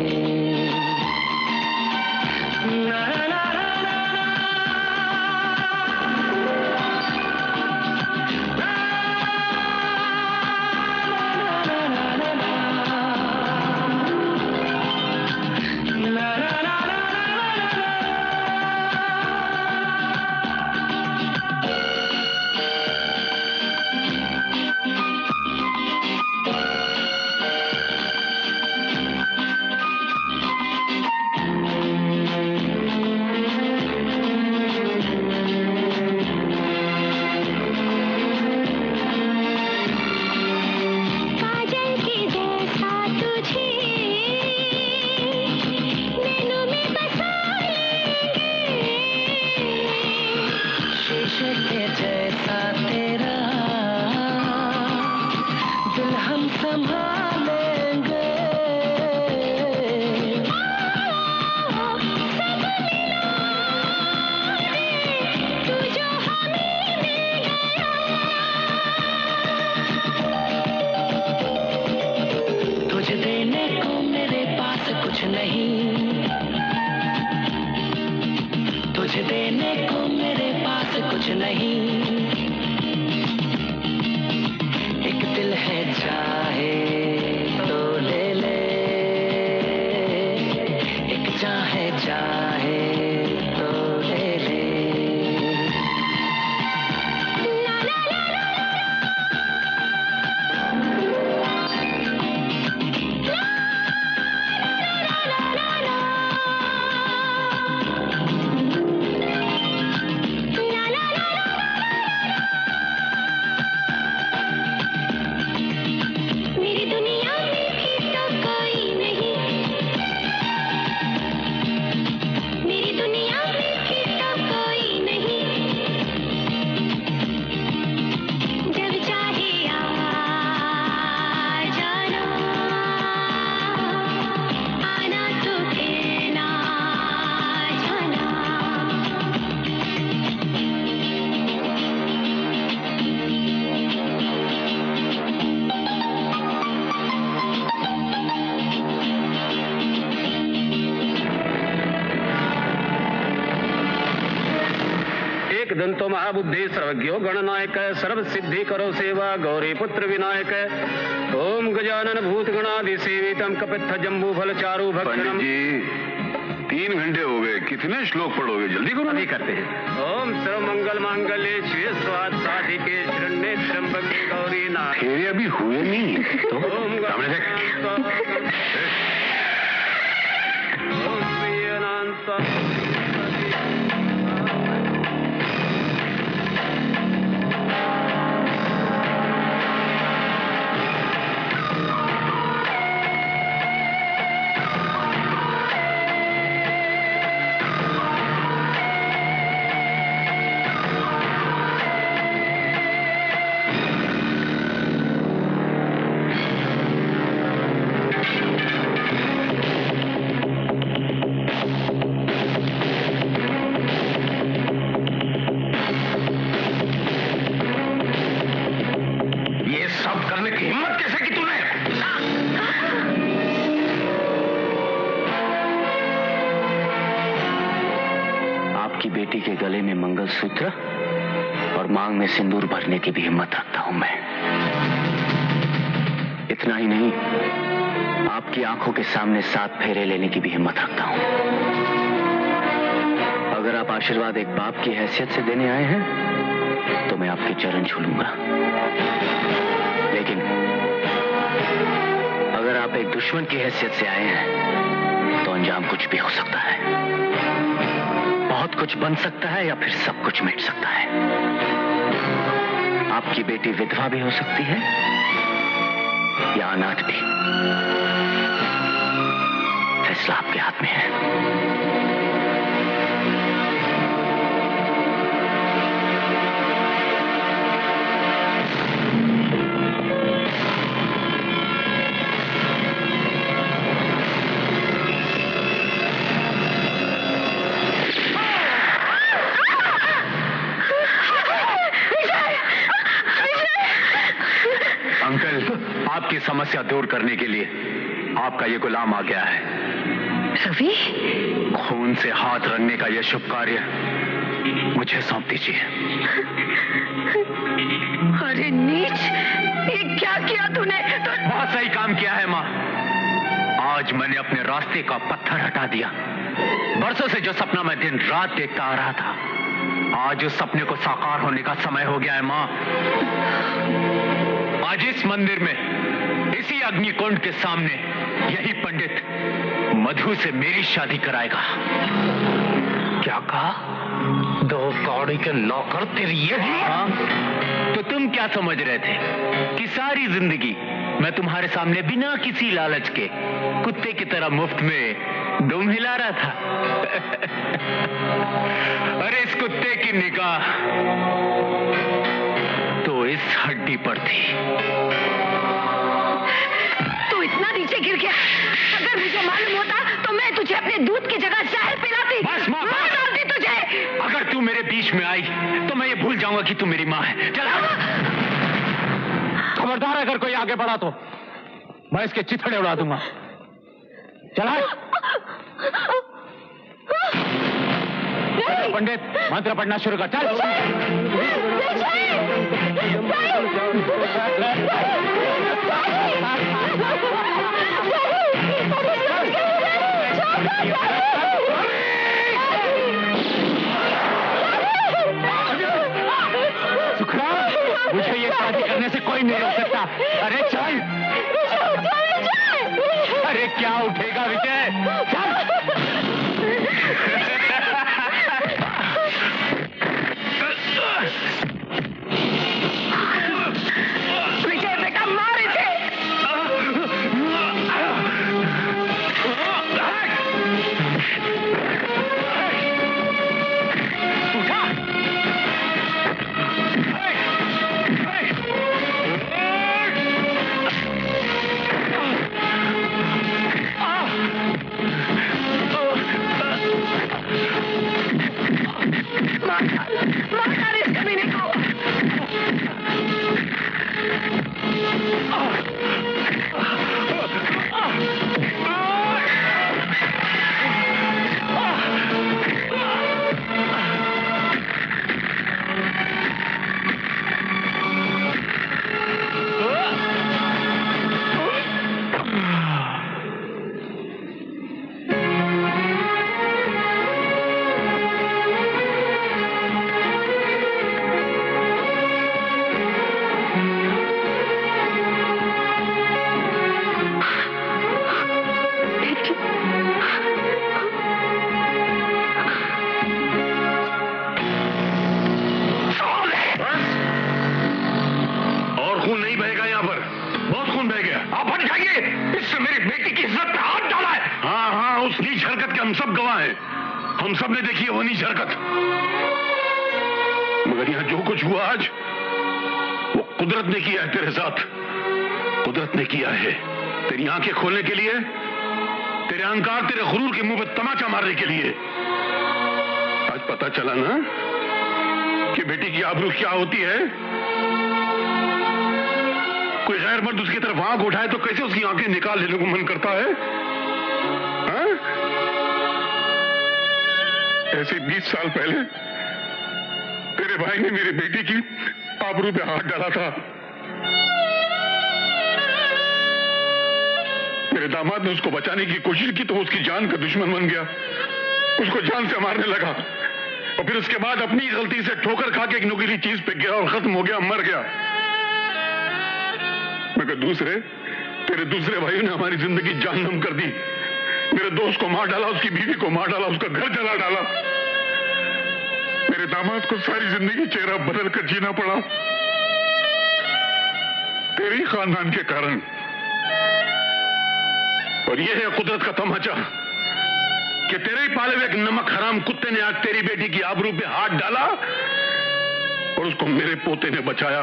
हम संभालेंगे। तू जो हमें मिल गया, तुझे देने को मेरे पास कुछ नहीं, तुझे देने को मेरे पास कुछ नहीं। एक दिल है चाहे तो ले ले, एक चाहे चाहे तो ले ले। मेरी दुनिया में भी तो कोई नहीं, मेरी दुनिया में भी तो कोई नहीं। जब चाहे आ जाना, आना तो फिर ना जाना। एक दंतो महाबुद्धि सर्वज्ञो गणनायक सर्व सिद्धि करो सेवा गौरी पुत्र विनायक। ओम गजानन भूत गणादि सेवितम कपित्थ जम्बू फल चारु भक्षणम। जी 3 घंटे हो गए, कितने श्लोक पढ़ोगे? जल्दी करो। अभी करते हैं। ओम सर्व मंगल मांगल्ये शिवे स्वाद साधिके शरण्ये त्र्यंबके गौरी नारायणी। फेरे अभी हुए नहीं तो सामने देख। ओम प्रियनांत ये सब करने की हिम्मत कैसे की तूने? आपकी बेटी के गले में मंगलसूत्र और मांग में सिंदूर भरने की भी हिम्मत रखता हूं मैं। इतना ही नहीं, आपकी आंखों के सामने 7 फेरे लेने की भी हिम्मत रखता हूं। अगर आप आशीर्वाद एक बाप की हैसियत से देने आए हैं तो मैं आपके चरण छू लूंगा, लेकिन अगर आप एक दुश्मन की हैसियत से आए हैं तो अंजाम कुछ भी हो सकता है। बहुत कुछ बन सकता है या फिर सब कुछ मिट सकता है। आपकी बेटी विधवा भी हो सकती है या अनाथ भी। फैसला आपके हाथ में है। अंकल, आपकी समस्या दूर करने के लिए आपका ये गुलाम आ गया है। रवि, खून से हाथ रंगने का यह शुभ कार्य मुझे सौंप दीजिए। अरे नीच, ये क्या किया तूने? बहुत सही काम किया है माँ। आज मैंने अपने रास्ते का पत्थर हटा दिया। बरसों से जो सपना मैं दिन रात देखता आ रहा था, आज उस सपने को साकार होने का समय हो गया है माँ। आज इस मंदिर में, इसी अग्निकुंड के सामने, यही पंडित मधु से मेरी शादी कराएगा। क्या कहा? 2 कौड़ी के नौकर तेरी ये? हाँ, तो तुम क्या समझ रहे थे कि सारी जिंदगी मैं तुम्हारे सामने बिना किसी लालच के कुत्ते की तरह मुफ्त में दुम हिला रहा था? अरे इस कुत्ते की निगाह तो इस हड्डी पर थी दूध की जगह जहर पिलाती, बस माँ, मार डालती तुझे। अगर तू मेरे बीच में आई तो मैं ये भूल जाऊंगा कि तू मेरी माँ है। चला। खबरदार, अगर कोई आगे बढ़ा तो मैं इसके चिथड़े उड़ा दूंगा। चला। पंडित, मंत्र पढ़ना शुरू कर। चल। सुखरा, मुझे ये शादी करने से कोई नहीं रोक सकता। अरे चल। अरे क्या उठेगा विजय? विजय बेटा, मार इसे। मार इस कमीने को। हम सब गवाह हैं, हम सब ने देखी है वो नीच हरकत। मगर यहां जो कुछ हुआ आज, वो कुदरत ने किया है तेरे साथ। कुदरत ने किया है तेरी आंखें खोलने के लिए, तेरे अहंकार, तेरे गुरूर के मुंह पे तमाचा मारने के लिए। आज पता चला ना कि बेटी की आबरू क्या होती है। कोई गैर मर्द उसकी तरफ आंख उठाए तो कैसे उसकी आंखें निकाल लेने को मन करता है। हाँ? ऐसे 20 साल पहले तेरे भाई ने मेरी बेटी की आबरू पे हाथ डाला था। मेरे दामाद ने उसको बचाने की कोशिश की तो वो उसकी जान का दुश्मन बन गया, उसको जान से मारने लगा और फिर उसके बाद अपनी गलती से ठोकर खा के एक नुकीली चीज पे गिरा और खत्म हो गया, मर गया। मगर तेरे दूसरे भाइयों ने हमारी जिंदगी जहन्नम कर दी। मेरे दोस्त को मार डाला, उसकी बीवी को मार डाला, उसका घर जला डाला। मेरे दामाद को सारी जिंदगी चेहरा बदल कर जीना पड़ा तेरे ही खानदान के कारण। और यह है कुदरत का तमाचा कि तेरे ही पाले हुए एक नमक हराम कुत्ते ने आज तेरी बेटी की आबरू पे हाथ डाला और उसको मेरे पोते ने बचाया।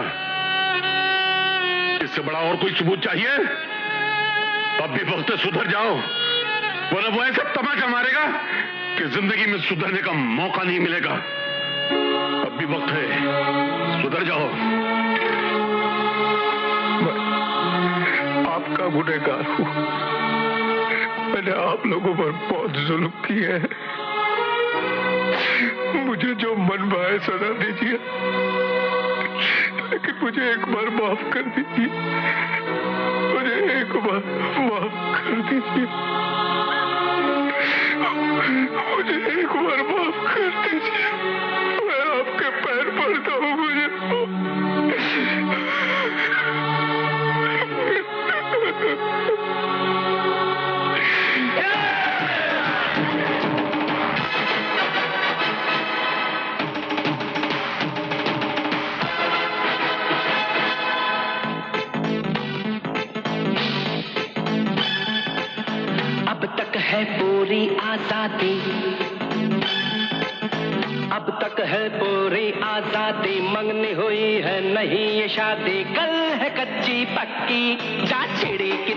इससे बड़ा और कोई सबूत चाहिए? अब भी वक्त है, सुधर जाओ, वरना वो ऐसा तमाचा मारेगा कि जिंदगी में सुधरने का मौका नहीं मिलेगा। अब भी वक्त है, सुधर जाओ। आपका गुनहगार हूं, मैंने आप लोगों पर बहुत जुल्म किया है। मुझे जो मन भाए सजा दीजिए, लेकिन मुझे एक बार माफ कर दीजिए। मुझे एक बार माफ कर दीजिए। मुझे एक बार माफ कर दीजिए। मैं आपके पैर पड़ता हूं। मुझे अब तक है पूरी आजादी, अब तक है पूरी आजादी, मंगनी हुई है नहीं ये शादी, कल है कच्ची पक्की, जा चिड़ी की